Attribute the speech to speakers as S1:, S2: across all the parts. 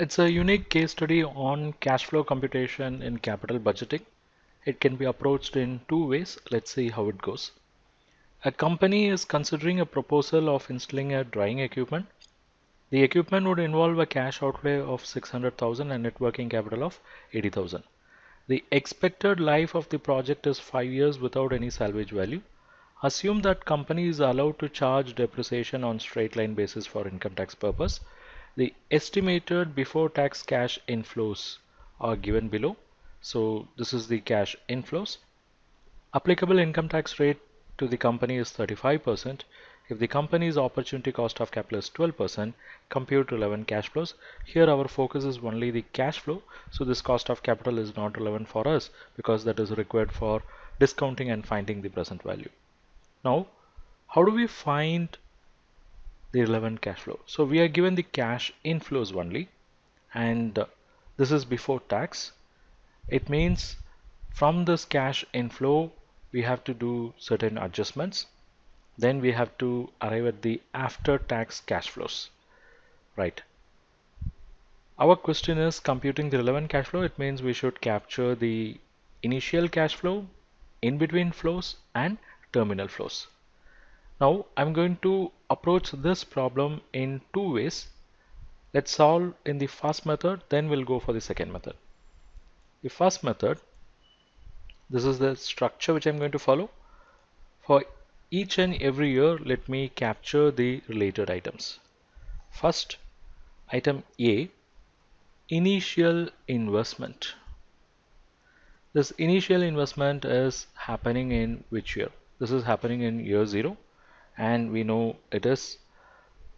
S1: It's a unique case study on cash flow computation in capital budgeting. It can be approached in two ways. Let's see how it goes. A company is considering a proposal of installing a drying equipment. The equipment would involve a cash outlay of 600,000 and net working capital of 80,000. The expected life of the project is 5 years without any salvage value. Assume that company is allowed to charge depreciation on straight line basis for income tax purpose. The estimated before tax cash inflows are given below. So this is the cash inflows. Applicable income tax rate to the company is 35%. If the company's opportunity cost of capital is 12%, compute relevant cash flows. Here our focus is only the cash flow. So this cost of capital is not relevant for us because that is required for discounting and finding the present value. Now, how do we find the relevant cash flow? So we are given the cash inflows only, and this is before tax. It means from this cash inflow, we have to do certain adjustments. Then we have to arrive at the after tax cash flows, right? Our question is computing the relevant cash flow. It means we should capture the initial cash flow, in between flows, and terminal flows. Now I'm going to approach this problem in two ways. Let's solve in the first method, then we'll go for the second method. The first method, this is the structure which I'm going to follow. For each and every year, let me capture the related items. First, item A, initial investment. This initial investment is happening in which year? This is happening in year 0, and we know it is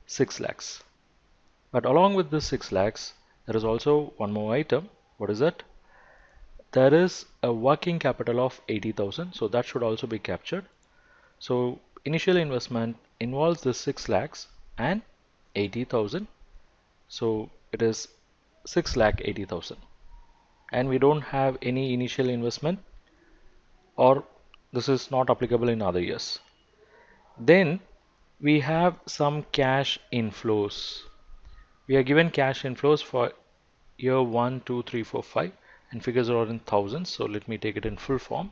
S1: 6 lakhs. But along with this 6 lakhs, there is also one more item. What is it? There is a working capital of 80,000, so that should also be captured. So initial investment involves the 6 lakhs and 80,000. So it is 6 lakh 80,000. And we don't have any initial investment, or this is not applicable in other years. Then we have some cash inflows. We are given cash inflows for year 1, 2, 3, 4, 5, and figures are in thousands. So let me take it in full form.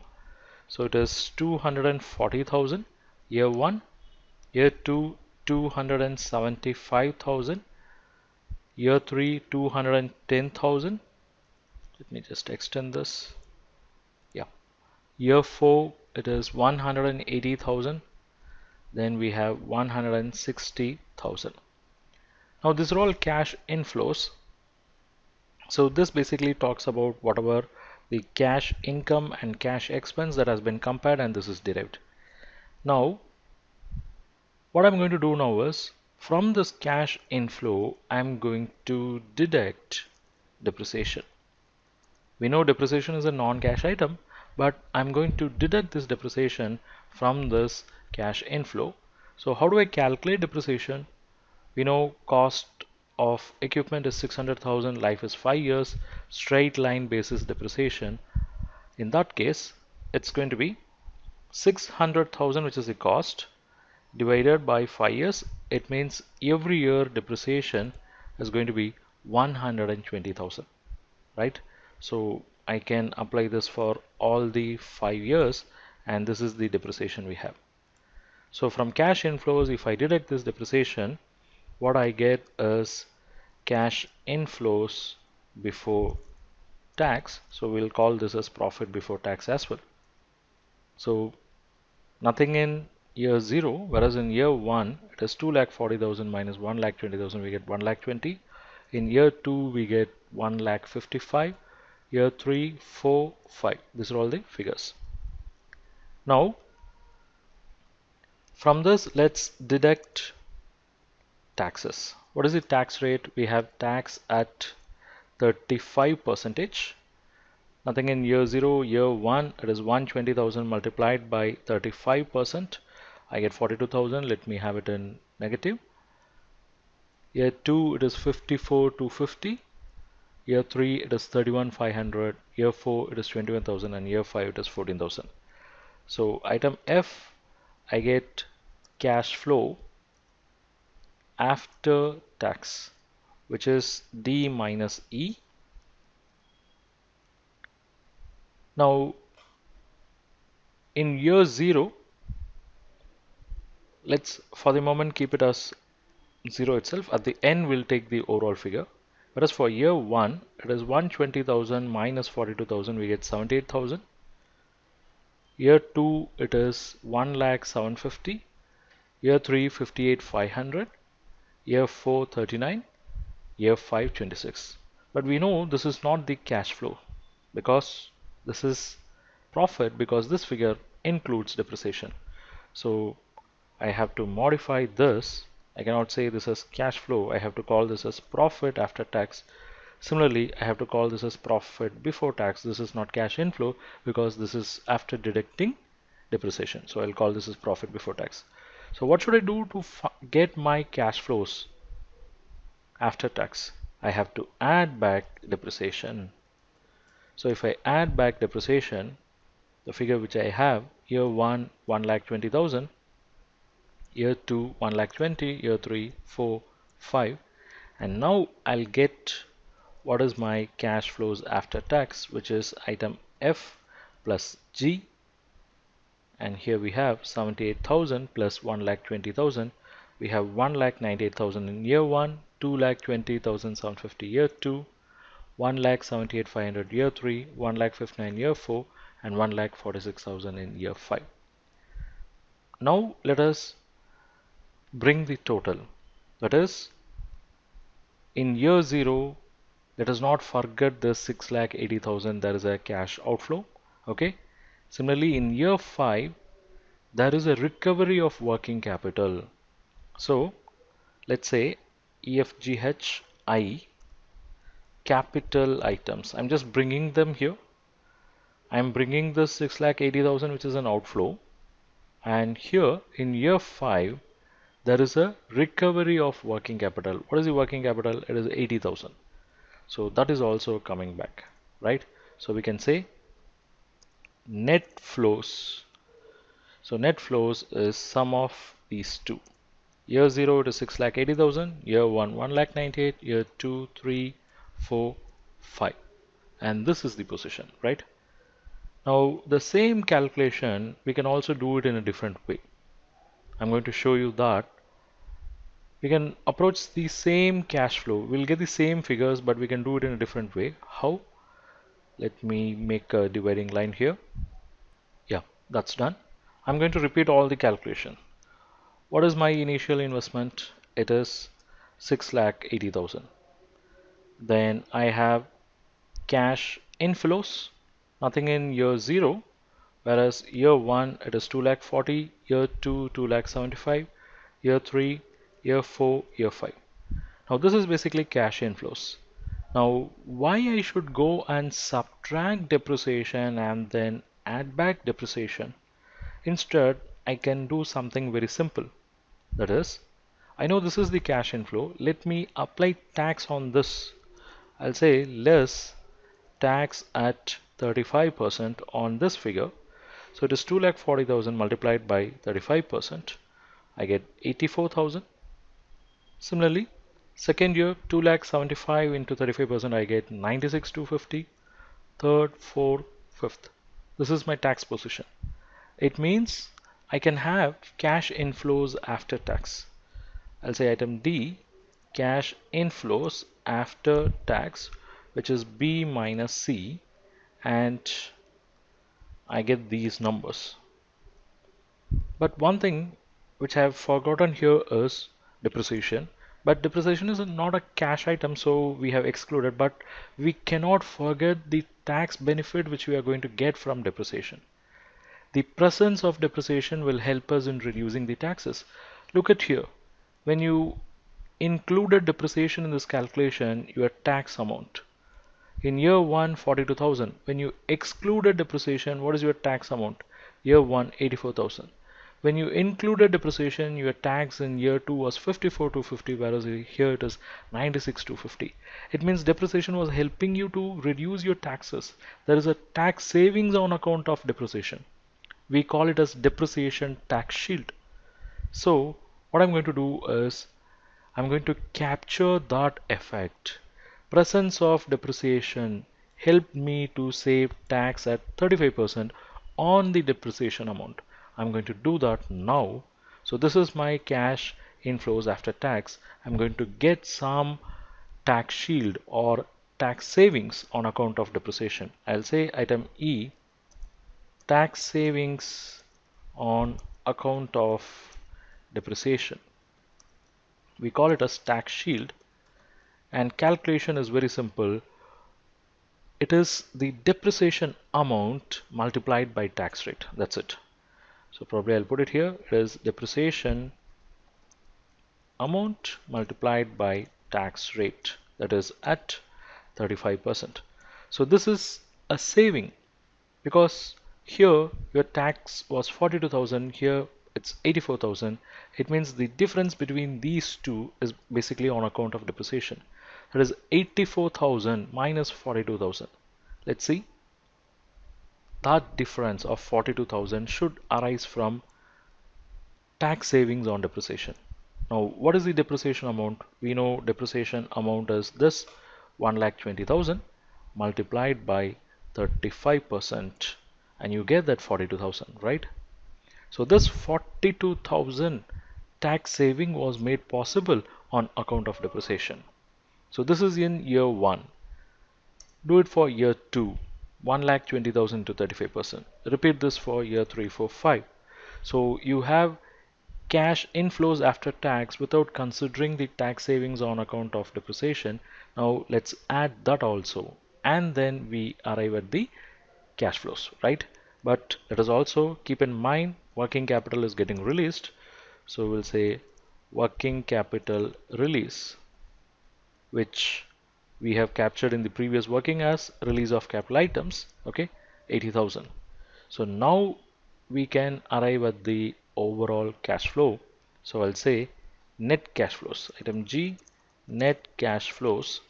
S1: So it is 240,000 year 1, year 2 275,000, year 3 210,000. Let me just extend this. Yeah. Year 4 it is 180,000. Then we have 160,000. Now these are all cash inflows. So this basically talks about whatever the cash income and cash expense that has been compared, and this is derived. Now what I'm going to do now is from this cash inflow I'm going to deduct depreciation. We know depreciation is a non-cash item, but I'm going to deduct this depreciation from this cash inflow. So how do I calculate depreciation? We know cost of equipment is 600,000, life is 5 years, straight line basis depreciation. In that case, it's going to be 600,000, which is the cost, divided by 5 years. It means every year depreciation is going to be 120,000, right? So I can apply this for all the 5 years, and this is the depreciation we have. So from cash inflows, if I deduct this depreciation, what I get is cash inflows before tax. So we'll call this as profit before tax as well. So nothing in year 0, whereas in year 1 it is 2,40,000 minus 1,20,000, we get 1,20,000. In year 2 we get 1,55,000. Year 3, 4, 5. These are all the figures. Now from this let's deduct taxes. What is the tax rate? We have tax at 35%. Nothing in year 0, year 1 it is 120,000 multiplied by 35%. I get 42,000. Let me have it in negative. Year 2 it is 54,250. Year 3 it is 31,500. Year 4 it is 21,000, and year 5 it is 14,000. So item F, I get cash flow after tax which is D minus E. Now in year 0, let's for the moment keep it as 0 itself. At the end we'll take the overall figure. Whereas for year 1 it is 120,000 minus 42,000, we get 78,000. Year 2 it is 1,750,000. Year 3 58,500. Year 4 39. Year 5 26. But we know this is not the cash flow because this is profit, because this figure includes depreciation. So I have to modify this. I cannot say this as cash flow. I have to call this as profit after tax. Similarly, I have to call this as profit before tax. This is not cash inflow because this is after deducting depreciation. So I'll call this as profit before tax. So what should I do to get my cash flows after tax? I have to add back depreciation. So if I add back depreciation, the figure which I have, year 1, 1,20,000, year 2, 1,20,000, year 3, 4, 5, and now I'll get what is my cash flows after tax, which is item F plus G, and here we have 78,000 plus 1,20,000. We have 1,98,000 in year 1, 2,20,750 year 2, 1,78,500 year 3, 1,59,000 year 4, and 1,46,000 in year 5. Now let us bring the total. That is, in year 0, let us not forget the 6,80,000, there is a cash outflow. Okay. Similarly, in year 5, there is a recovery of working capital. So let's say EFGHI capital items. I'm just bringing them here. I'm bringing the 6,80,000, which is an outflow. And here in year 5, there is a recovery of working capital. What is the working capital? It is 80,000. So that is also coming back, right? So we can say net flows. So net flows is sum of these two. Year 0 it is 6,80,000, year 1 1,98,000, year 2 3 4 5, and this is the position, right? Now the same calculation we can also do it in a different way. I'm going to show you that we can approach the same cash flow. We'll get the same figures, but we can do it in a different way. How? Let me make a dividing line here. Yeah, that's done. I'm going to repeat all the calculation. What is my initial investment? It is 6,80,000. Then I have cash inflows, nothing in year 0, whereas year 1 it is 2,40,000, year 2 2,75,000, year 3, year 4, year 5. Now this is basically cash inflows. Now why I should go and subtract depreciation and then add back depreciation? Instead I can do something very simple. That is, I know this is the cash inflow. Let me apply tax on this. I'll say less tax at 35% on this figure. So it is 2,40,000 multiplied by 35%. I get 84,000. Similarly, second year 2,75,000 into 35%, I get 96,250. Third, fourth, fifth. This is my tax position. It means I can have cash inflows after tax. I'll say item D, cash inflows after tax, which is B minus C, and I get these numbers. But one thing which I have forgotten here is depreciation. But depreciation is not a cash item, so we have excluded, but we cannot forget the tax benefit which we are going to get from depreciation. The presence of depreciation will help us in reducing the taxes. Look at here. When you included depreciation in this calculation, your tax amount. In year 1, 42,000. When you excluded depreciation, what is your tax amount? Year 1, 84,000. When you included depreciation, your tax in year 2 was 54,250, whereas here it is 96,250. It means depreciation was helping you to reduce your taxes. There is a tax savings on account of depreciation. We call it as depreciation tax shield. So what I'm going to do is I'm going to capture that effect. Presence of depreciation helped me to save tax at 35% on the depreciation amount. I'm going to do that now. So this is my cash inflows after tax. I'm going to get some tax shield or tax savings on account of depreciation. I'll say item E, tax savings on account of depreciation. We call it as tax shield, and calculation is very simple. It is the depreciation amount multiplied by tax rate. That's it. So probably I'll put it here. It is depreciation amount multiplied by tax rate, that is at 35%. So this is a saving, because here your tax was 42,000, here it's 84,000. It means the difference between these two is basically on account of depreciation. That is 84,000 minus 42,000. Let's see. That difference of 42,000 should arise from tax savings on depreciation. Now, what is the depreciation amount? We know depreciation amount is this 1,20,000 multiplied by 35%, and you get that 42,000, right? So this 42,000 tax saving was made possible on account of depreciation. So this is in year 1. Do it for year 2, 1,20,000 to 35%. Repeat this for year 3, 4, 5. So you have cash inflows after tax without considering the tax savings on account of depreciation. Now let's add that also, and then we arrive at the cash flows, right? But let us also keep in mind working capital is getting released. So we'll say working capital release, which we have captured in the previous working as release of capital items, okay, 80,000. So now we can arrive at the overall cash flow. So I'll say net cash flows, item G, net cash flows.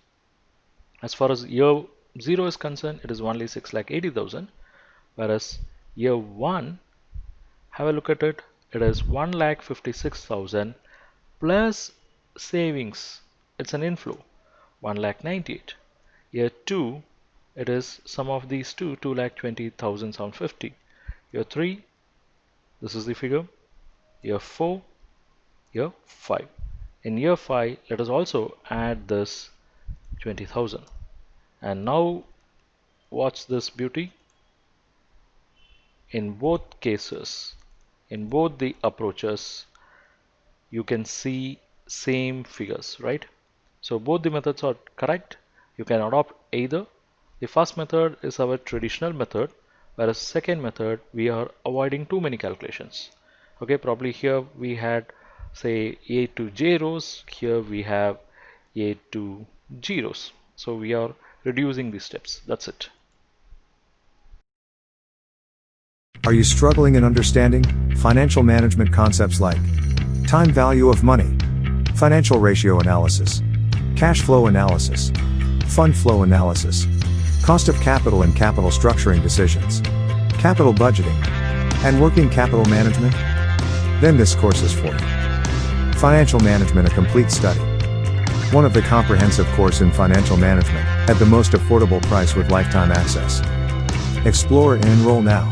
S1: As far as year 0 is concerned, it is only 6,80,000, whereas year 1, have a look at it, it is 1,56,000 plus savings, it's an inflow, 1,98,000. Year 2, it is sum of these two, 2,20,750. Year 3, this is the figure. Year 4, year 5. In year 5, let us also add this 20,000. And now watch this beauty. In both cases, in both the approaches, you can see same figures, right? So both the methods are correct. You can adopt either. The first method is our traditional method, whereas second method we are avoiding too many calculations. Okay, probably here we had say A to J rows, here we have A to G rows. So we are reducing these steps. That's it.
S2: Are you struggling in understanding financial management concepts like time value of money, financial ratio analysis, cash flow analysis, fund flow analysis, cost of capital and capital structuring decisions, capital budgeting, and working capital management? Then this course is for you. Financial Management, a complete study. One of the comprehensive course in financial management at the most affordable price with lifetime access. Explore and enroll now.